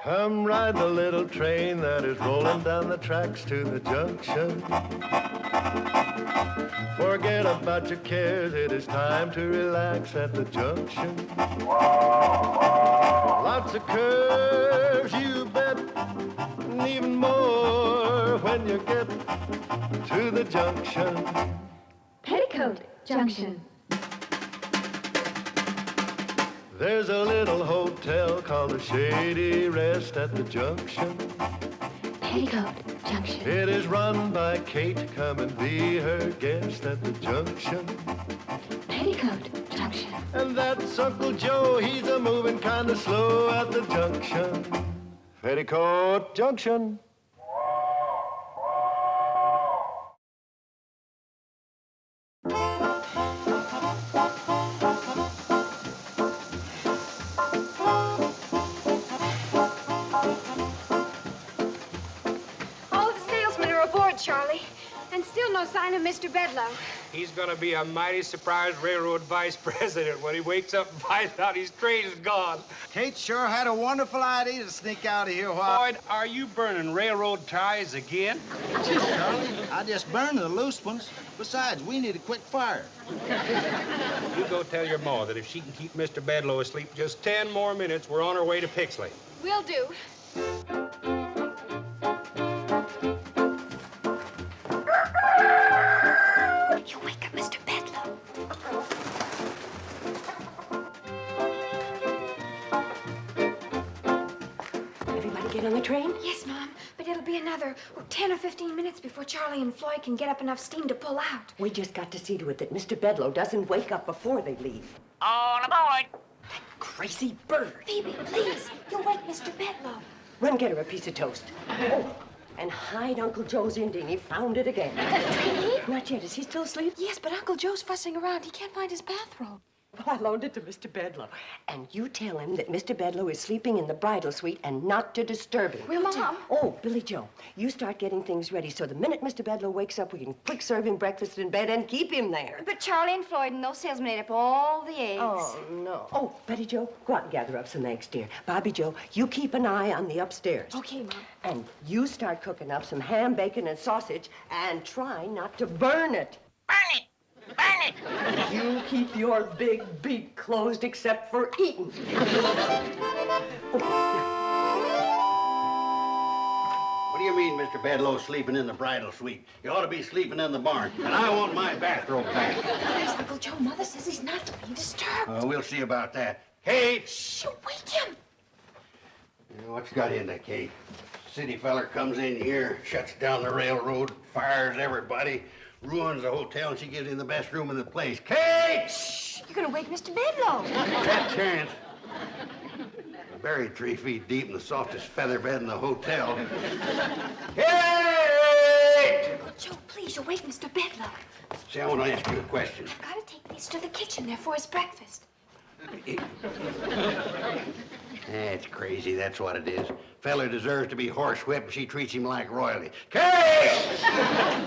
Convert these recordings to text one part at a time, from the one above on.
Come ride the little train that is rolling down the tracks to the junction. Forget about your cares, it is time to relax at the junction. Lots of curves, you bet, and even more when you get to the junction. Petticoat Junction. There's a little hotel called the Shady Rest at the junction. Petticoat Junction. It is run by Kate. Come and be her guest at the junction. Petticoat Junction. And that's Uncle Joe. He's a moving kind of slow at the junction. Petticoat Junction. Charlie, and still no sign of Mr. Bedloe. He's gonna be a mighty surprised railroad vice president when he wakes up and finds out his train is gone. Kate sure had a wonderful idea to sneak out of here while... Boyd, are you burning railroad ties again? Gee, Charlie, I just burned the loose ones. Besides, we need a quick fire. You go tell your ma that if she can keep Mr. Bedloe asleep just 10 more minutes, we're on our way to Pixley. Will do. You wake up Mr. Bedloe. Everybody get on the train? Yes, Mom, but it'll be another 10 or 15 minutes before Charlie and Floyd can get up enough steam to pull out. We just got to see to it that Mr. Bedloe doesn't wake up before they leave. All aboard! That crazy bird. Phoebe, please, you'll wake Mr. Bedloe. Run get her a piece of toast. Oh, and hide Uncle Joe's Indian. He found it again. Did the train leave? Not yet. Is he still asleep? Yes, but Uncle Joe's fussing around. He can't find his bathrobe. Well, I loaned it to Mr. Bedloe. And you tell him that Mr. Bedloe is sleeping in the bridal suite and not to disturb him. Will, Mom? Oh, Billy Joe, you start getting things ready so the minute Mr. Bedloe wakes up, we can quick serve him breakfast in bed and keep him there. But Charlie and Floyd and those salesmen ate up all the eggs. Oh, no. Oh, Betty Joe, go out and gather up some eggs, dear. Bobby Joe, you keep an eye on the upstairs. Okay, Mom. And you start cooking up some ham, bacon, and sausage, and try not to burn it. Burn it! Burn it! You keep your big beak closed except for eating. What do you mean, Mr. Bedloe's sleeping in the bridal suite? You ought to be sleeping in the barn, and I want my bathrobe back. There's Uncle Joe. Mother says he's not to be disturbed. We'll see about that. Kate! Shh, wake him. What's got into Kate? City feller comes in here, shuts down the railroad, fires everybody, ruins the hotel, and she gives him the best room in the place. Kate! Shh, you're gonna wake Mr. Bedloe. That chance. Buried 3 feet deep in the softest feather bed in the hotel. Kate! Uncle Joe, please, you'll wake Mr. Bedloe. See, I want to ask you a question. I've got to take these to the kitchen there for his breakfast. That's crazy, that's what it is. Feller deserves to be horsewhipped, and she treats him like royalty. Kate!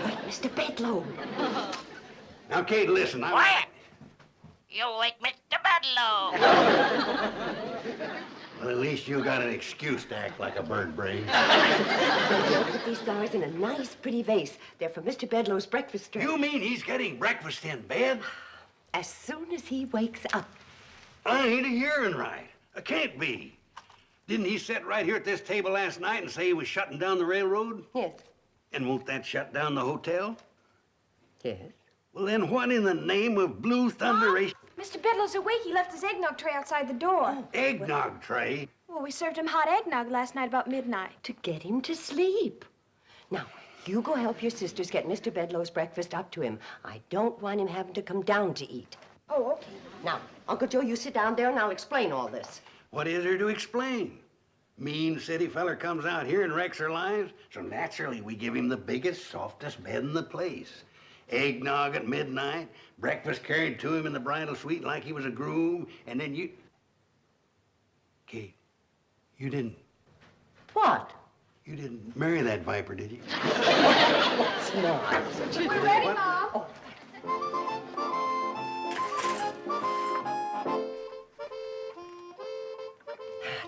Wait, Mr. Bedloe. Now, Kate, listen. Quiet! You wake Mr. Bedloe! Well, at least you got an excuse to act like a bird brain. Joe, put these flowers in a nice, pretty vase. They're for Mr. Bedloe's breakfast tray. You mean he's getting breakfast in bed? As soon as he wakes up. I ain't a-hearing right. I can't be. Didn't he sit right here at this table last night and say he was shutting down the railroad? Yes. And won't that shut down the hotel? Yes. Well, then what in the name of blue thunderation? Mr. Bedloe's awake. He left his eggnog tray outside the door. Eggnog tray? Well, we served him hot eggnog last night about midnight. To get him to sleep. Now, you go help your sisters get Mr. Bedloe's breakfast up to him. I don't want him having to come down to eat. Oh, okay. Now, Uncle Joe, you sit down there and I'll explain all this. What is there to explain? Mean city feller comes out here and wrecks our lives, so naturally we give him the biggest, softest bed in the place. Eggnog at midnight, breakfast carried to him in the bridal suite like he was a groom, and then you... Kate, you didn't... What? You didn't marry that viper, did you? What's not? We're ready, Mom. Oh.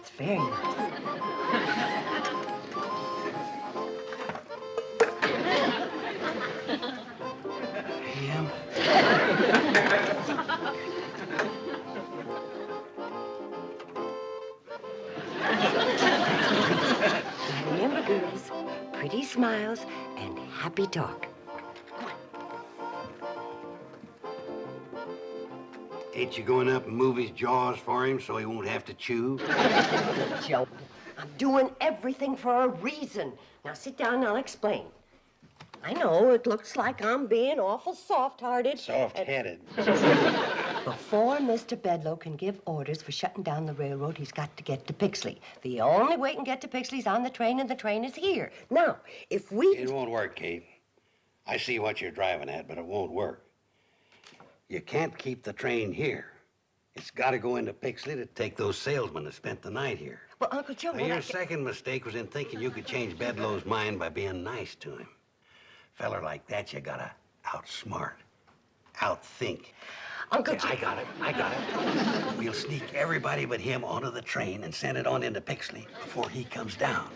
That's very nice. Ham? Now remember, girls, pretty smiles and happy talk. Ain't you going up and move his jaws for him so he won't have to chew? Joe, I'm doing everything for a reason. Now sit down and I'll explain. I know it looks like I'm being awful soft-hearted. Soft-headed. Before Mr. Bedloe can give orders for shutting down the railroad, he's got to get to Pixley. The only way he can get to Pixley is on the train, and the train is here. Now, if we... It won't work, Kate. I see what you're driving at, but it won't work. You can't keep the train here. It's got to go into Pixley to take those salesmen that spent the night here. Well, Uncle Joe... Now, your second mistake was in thinking you could change Bedloe's mind by being nice to him. Feller like that, you gotta outsmart, outthink. Uncle Yeah, Joe... I got it. We'll sneak everybody but him onto the train and send it on into Pixley before he comes down.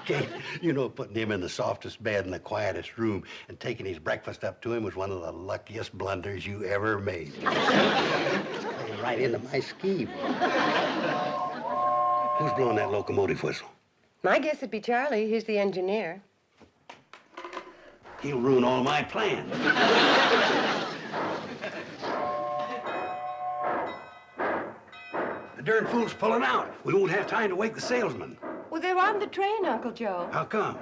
Kate, you know, putting him in the softest bed in the quietest room and taking his breakfast up to him was one of the luckiest blunders you ever made. It's playing right into my scheme. Who's blowing that locomotive whistle? My guess would be Charlie. He's the engineer. He'll ruin all my plans. The darn fool's pulling out. We won't have time to wake the salesman. Well, they're on the train, Uncle Joe. How come?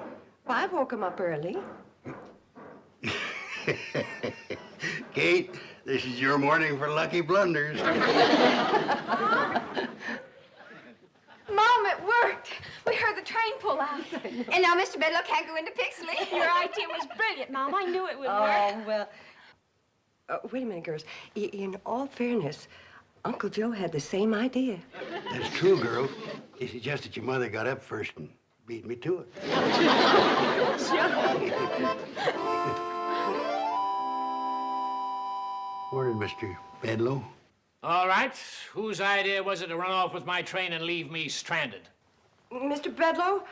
Well, I woke him up early. Kate, this is your morning for lucky blunders. Mom, it worked. We heard the train pull out. And now Mr. Bedloe can't go into Pixley. Your idea was brilliant, Mom. I knew it would work. Oh, well... wait a minute, girls. In all fairness, Uncle Joe had the same idea. That's true, girls. It's just that your mother got up first and beat me to it. Where's Mr. Bedloe? All right. Whose idea was it to run off with my train and leave me stranded? Mr. Bedloe,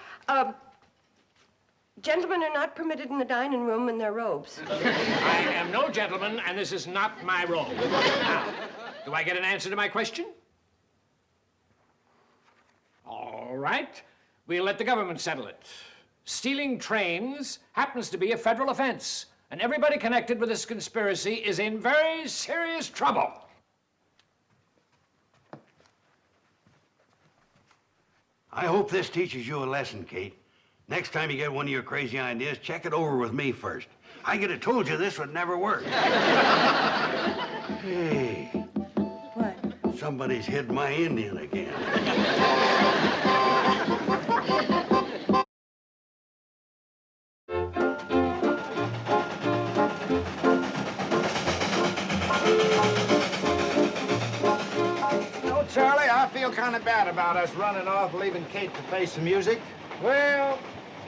gentlemen are not permitted in the dining room in their robes. I am no gentleman, and this is not my role. Now, do I get an answer to my question? All right. We'll let the government settle it. Stealing trains happens to be a federal offense, and everybody connected with this conspiracy is in very serious trouble. I hope this teaches you a lesson, Kate. Next time you get one of your crazy ideas, check it over with me first. I could have told you this would never work. Hey. What? Somebody's hid my Indian again. Charlie, I feel kind of bad about us running off, leaving Kate to face the music. Well,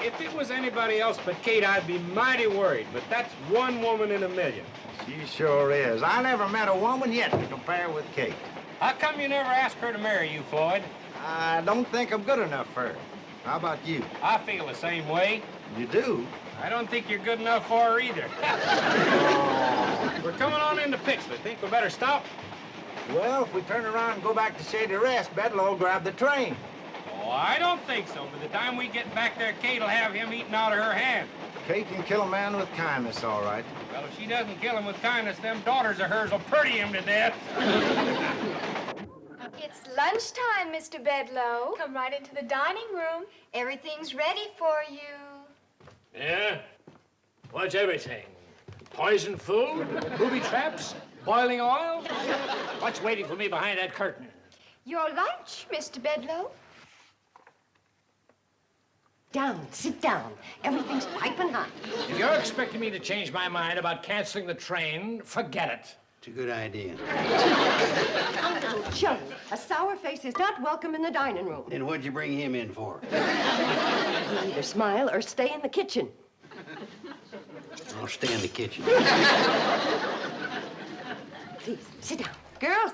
if it was anybody else but Kate, I'd be mighty worried. But that's one woman in a million. She sure is. I never met a woman yet to compare with Kate. How come you never asked her to marry you, Floyd? I don't think I'm good enough for her. How about you? I feel the same way. You do? I don't think you're good enough for her either. We're coming on into Pixley. Think we better stop? Well, if we turn around and go back to Shady Rest, Bedloe will grab the train. Oh, I don't think so. By the time we get back there, Kate will have him eaten out of her hand. Kate can kill a man with kindness, all right. Well, if she doesn't kill him with kindness, them daughters of hers will pretty him to death. It's lunchtime, Mr. Bedloe. Come right into the dining room. Everything's ready for you. Yeah? What's everything? Poison food? Booby traps? Boiling oil? What's waiting for me behind that curtain? Your lunch, Mr. Bedloe. Down, sit down. Everything's piping hot. If you're expecting me to change my mind about canceling the train, forget it. It's a good idea. Uncle Joe, a sour face is not welcome in the dining room. Then what'd you bring him in for? You either smile or stay in the kitchen. I'll stay in the kitchen. Please, sit down. Girls.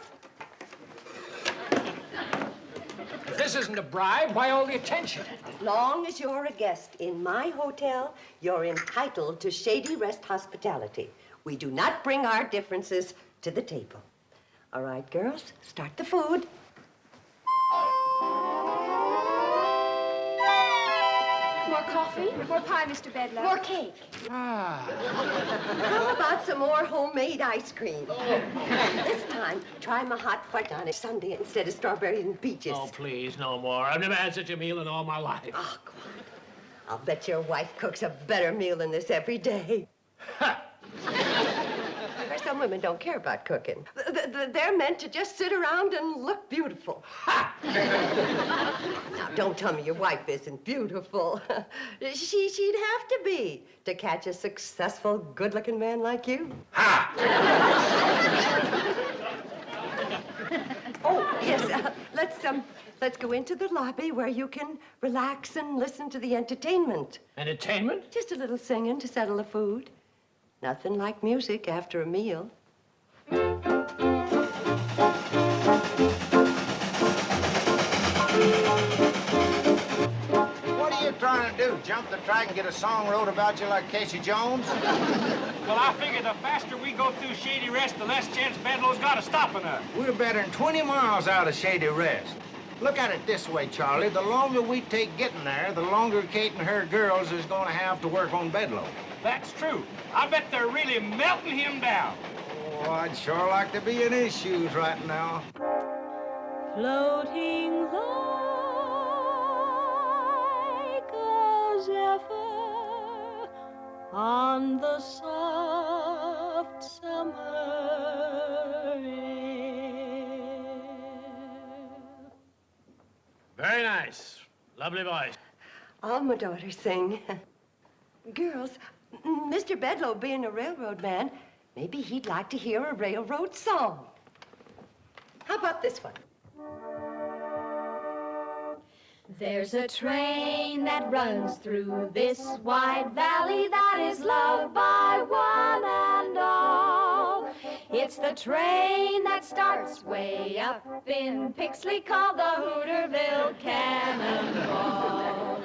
If this isn't a bribe, why all the attention? As long as you're a guest in my hotel, you're entitled to Shady Rest hospitality. We do not bring our differences to the table. All right, girls, start the food. More coffee? More pie, Mr. Bedloe? More cake? How about some more homemade ice cream? And this time, try my hot fudge on a sundae instead of strawberries and peaches. Oh, please, no more. I've never had such a meal in all my life. Oh, come on. I'll bet your wife cooks a better meal than this every day. Some women don't care about cooking. They're meant to just sit around and look beautiful. Now, don't tell me your wife isn't beautiful. She'd have to be to catch a successful, good-looking man like you. Ha! Oh, yes, let's go into the lobby where you can relax and listen to the entertainment. Entertainment? Just a little singing to settle the food. Nothing like music after a meal. What are you trying to do? Jump the track and get a song wrote about you like Casey Jones? Well, I figure the faster we go through Shady Rest, the less chance Bedloe's got of stopping us. We're better than 20 miles out of Shady Rest. Look at it this way, Charlie. The longer we take getting there, the longer Kate and her girls is going to have to work on Bedloe. That's true. I bet they're really melting him down. Oh, I'd sure like to be in his shoes right now. Floating like a zephyr on the soft summer air. Very nice. Lovely voice. All my daughters sing. Girls, Mr. Bedloe being a railroad man, maybe he'd like to hear a railroad song. How about this one? There's a train that runs through this wide valley that is loved by one and all. It's the train that starts way up in Pixley called the Hooterville Cannonball.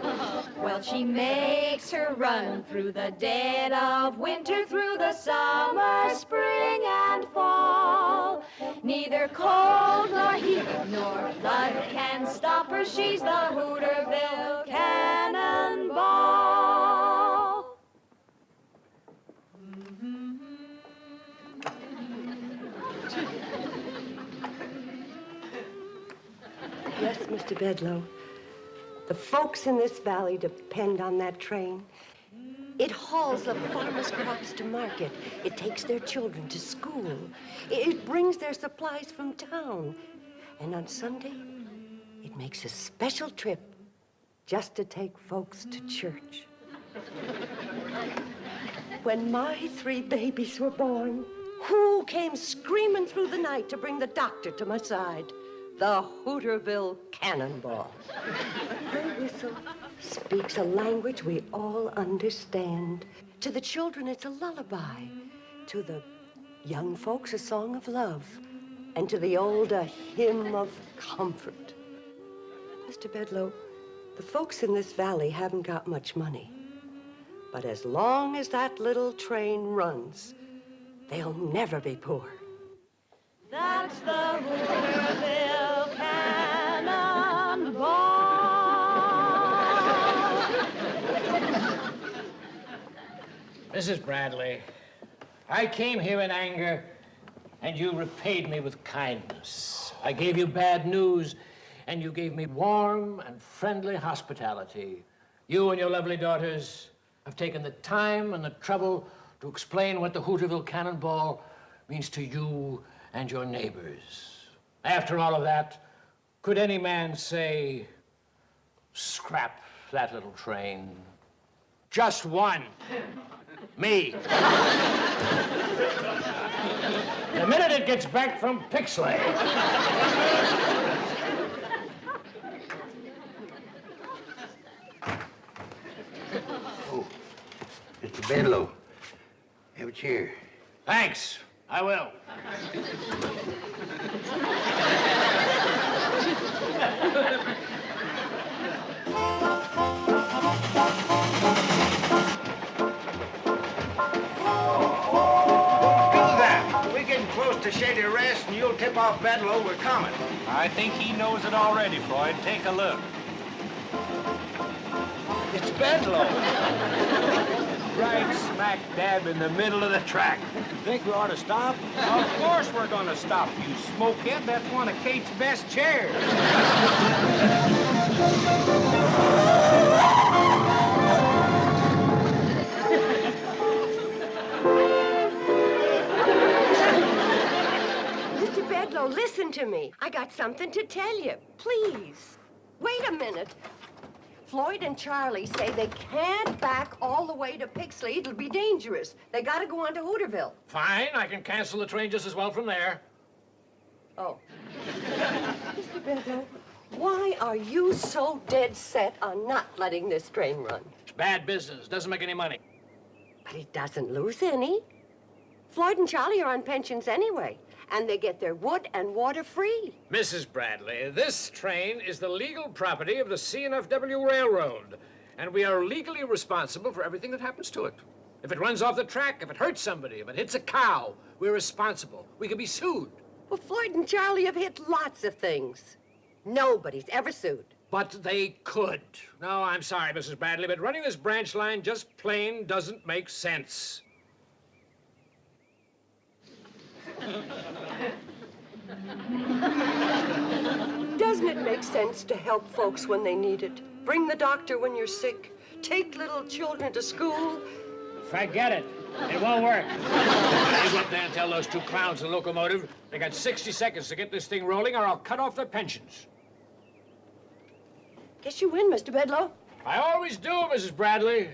Well, she makes her run through the dead of winter, through the summer, spring, and fall. Neither cold nor heat nor flood can stop her. She's the Hooterville Cannonball. Yes, Mr. Bedloe. The folks in this valley depend on that train. It hauls the farmers' crops to market. It takes their children to school. It brings their supplies from town. And on Sunday, it makes a special trip just to take folks to church. When my 3 babies were born, who came screaming through the night to bring the doctor to my side? The Hooterville Cannonball. Her whistle speaks a language we all understand. To the children, it's a lullaby. To the young folks, a song of love. And to the old, a hymn of comfort. Mr. Bedloe, the folks in this valley haven't got much money. But as long as that little train runs, they'll never be poor. That's the Hooterville Cannonball. Mrs. Bradley, I came here in anger, and you repaid me with kindness. I gave you bad news, and you gave me warm and friendly hospitality. You and your lovely daughters have taken the time and the trouble to explain what the Hooterville Cannonball means to you and your neighbors. After all of that, could any man say, scrap that little train? Just one. Me. The minute it gets back from Pixley. Oh, Mr. Bedloe, have a chair. Thanks. I will. tip off Bedloe we're coming. I think he knows it already, Floyd. Take a look. It's Bedloe. Right smack dab in the middle of the track. You think we ought to stop? Of course we're gonna stop, you smokehead. That's one of Kate's best chairs. Mr. Bedloe, listen to me. I got something to tell you. Please. Wait a minute. Floyd and Charlie say they can't back all the way to Pixley. It'll be dangerous. They gotta go on to Hooterville. Fine, I can cancel the train just as well from there. Oh. Mr. Bedloe, why are you so dead set on not letting this train run? It's bad business. Doesn't make any money. But it doesn't lose any. Floyd and Charlie are on pensions anyway, and they get their wood and water free. Mrs. Bradley, this train is the legal property of the C&FW Railroad, and we are legally responsible for everything that happens to it. If it runs off the track, if it hurts somebody, if it hits a cow, we're responsible. We can be sued. Well, Floyd and Charlie have hit lots of things. Nobody's ever sued. But they could. No, I'm sorry, Mrs. Bradley, but running this branch line just plain doesn't make sense. Doesn't it make sense to help folks when they need it? Bring the doctor when you're sick. Take little children to school. Forget it. It won't work. You go up there and tell those two clowns in the locomotive they got 60 seconds to get this thing rolling or I'll cut off their pensions. Guess you win, Mr. Bedloe. I always do, Mrs. Bradley.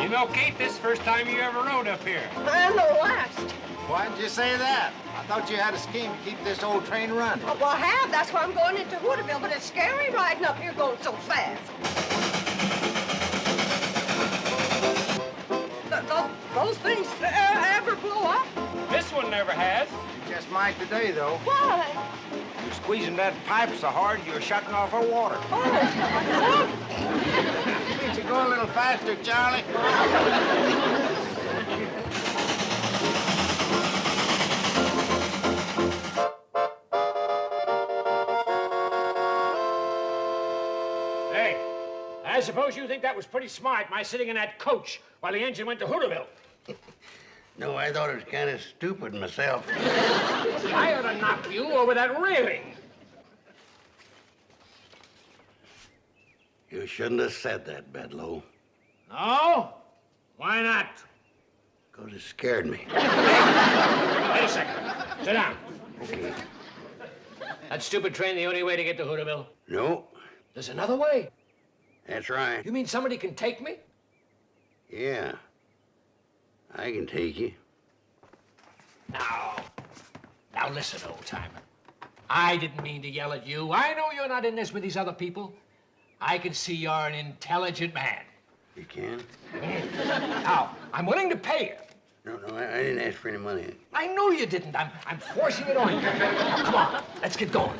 You know, Kate, this is the first time you ever rode up here. And the last. Why didn't you say that? I thought you had a scheme to keep this old train running. Well, I have. That's why I'm going into Hooterville, but it's scary riding up here going so fast. Those things ever blow up? This one never has. You just might today, though. Why? You're squeezing that pipe so hard you're shutting off our water. Oh. Can't you go a little faster, Charlie? Hey, I suppose you think that was pretty smart, my sitting in that coach while the engine went to Hooterville. No, I thought it was kind of stupid myself. I ought to knock you over that railing. You shouldn't have said that, Bedloe. No? Why not? Because it scared me. Wait a second. Sit down. Okay. That stupid train the only way to get to Hooterville? No, There's another way. that's right. You mean somebody can take me? Yeah. I can take you. Now listen, old-timer. I didn't mean to yell at you. I know you're not in this with these other people. I can see you're an intelligent man. You can? Now, I'm willing to pay you. No, I didn't ask for any money. I know you didn't. I'm forcing it on you. Now, come on, let's get going.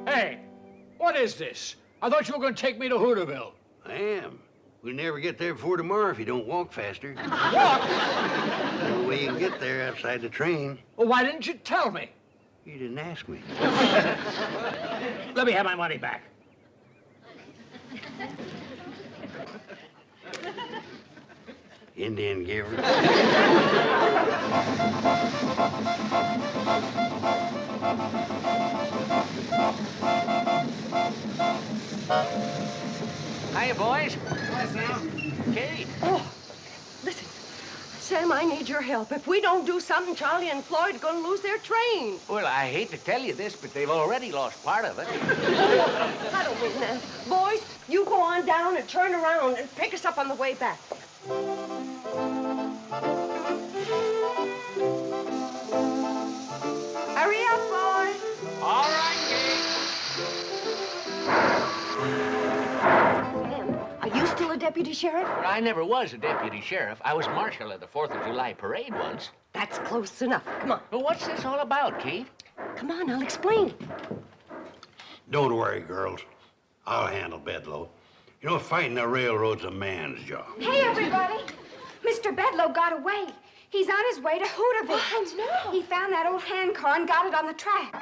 Hey, what is this? I thought you were going to take me to Hooterville. I am. We'll never get there before tomorrow if you don't walk faster. Walk? No way you can get there outside the train. Well, why didn't you tell me? You didn't ask me. Let me have my money back. Indian giver. Hiya, boys. Hi, Sam. Kate. Oh, listen. Sam, I need your help. If we don't do something, Charlie and Floyd are going to lose their train. Well, I hate to tell you this, but they've already lost part of it. I don't mean that. Boys, you go on down and turn around and pick us up on the way back. Hurry up, boys. All right, Kate. Sam, are you still a deputy sheriff? Well, I never was a deputy sheriff. I was marshal of the 4th of July parade once. That's close enough. Come on. Well, what's this all about, Kate? Come on, I'll explain. Don't worry, girls. I'll handle Bedloe. You know, fighting the railroad's a man's job. Hey, everybody. Mr. Bedloe got away. He's on his way to Hooterville. What? No. He found that old hand car and got it on the track.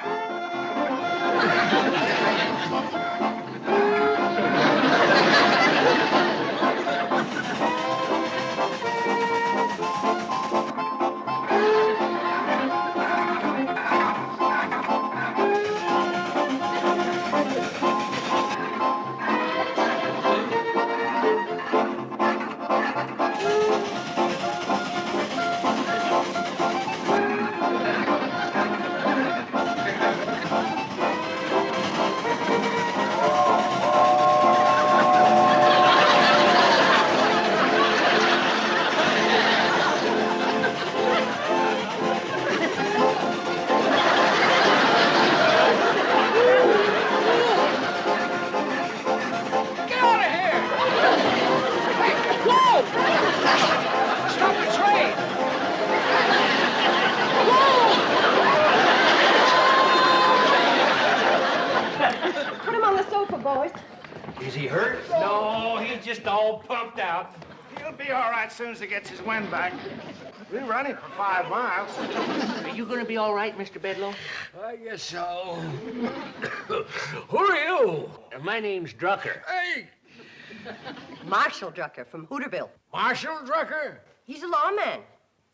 Is he hurt? No, he's just all pumped out. He'll be all right as soon as he gets his wind back. We run him for 5 miles. Are you going to be all right, Mr. Bedloe? I guess so. Who are you? My name's Drucker. Hey, Marshal Drucker from Hooterville. Marshal Drucker? He's a lawman.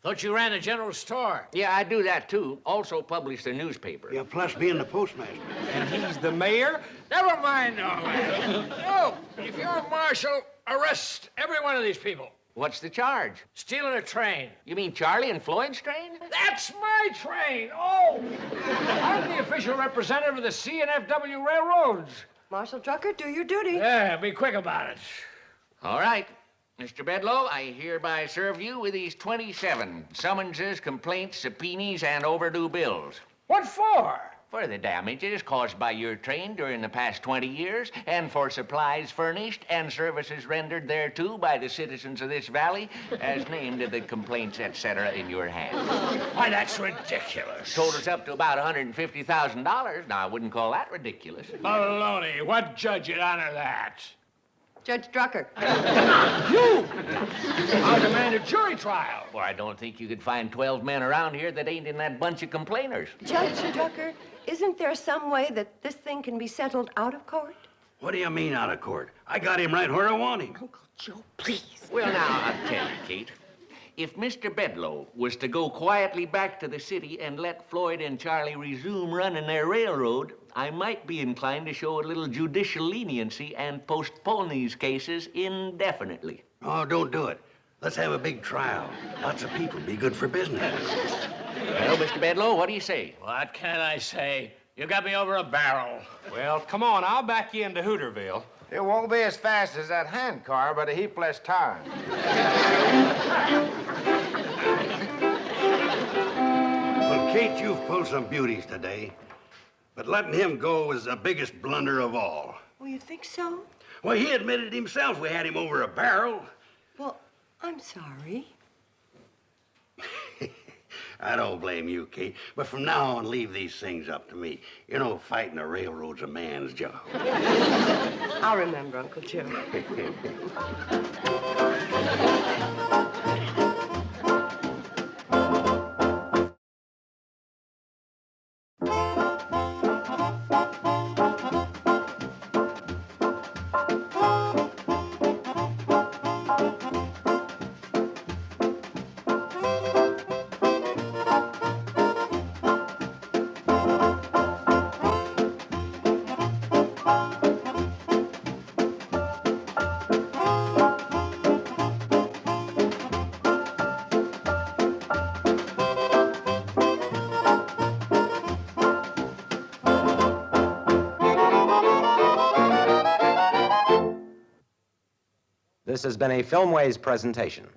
Thought you ran a general store. Yeah, I do that, too. Also publish the newspaper. Yeah, plus being the postmaster. And he's the mayor? Never mind all that. No, if you're a marshal, arrest every one of these people. What's the charge? Stealing a train. You mean Charlie and Floyd's train? That's my train. Oh, I'm the official representative of the C&FW Railroads. Marshal Drucker, do your duty. Yeah, be quick about it. All right. Mr. Bedloe, I hereby serve you with these 27 summonses, complaints, subpoenas, and overdue bills. What for? For the damages caused by your train during the past 20 years, and for supplies furnished and services rendered thereto by the citizens of this valley, as named in the complaints, etc., in your hand. Why, that's ridiculous. Totals up to about $150,000. Now, I wouldn't call that ridiculous. Baloney. What judge would honor that? Judge Drucker. You! I'll demand a jury trial. Well, I don't think you could find 12 men around here that ain't in that bunch of complainers. Judge Drucker, isn't there some way that this thing can be settled out of court? What do you mean out of court? I got him right where I want him. Uncle Joe, please. Well, now, I'll tell you, Kate. If Mr. Bedloe was to go quietly back to the city and let Floyd and Charlie resume running their railroad, I might be inclined to show a little judicial leniency and postpone these cases indefinitely. Oh, don't do it. Let's have a big trial. Lots of people. Be good for business. Well, Mr. Bedloe, what do you say? What can I say? You got me over a barrel. Well, come on, I'll back you into Hooterville. It won't be as fast as that hand car, but a heap less time. Well, Kate, you've pulled some beauties today. But letting him go was the biggest blunder of all. Oh, you think so? Well, he admitted himself we had him over a barrel. Well, I'm sorry. I don't blame you, Kate. But from now on, leave these things up to me. You know, fighting the railroad's a man's job. I'll remember, Uncle Joe. This has been a Filmways presentation.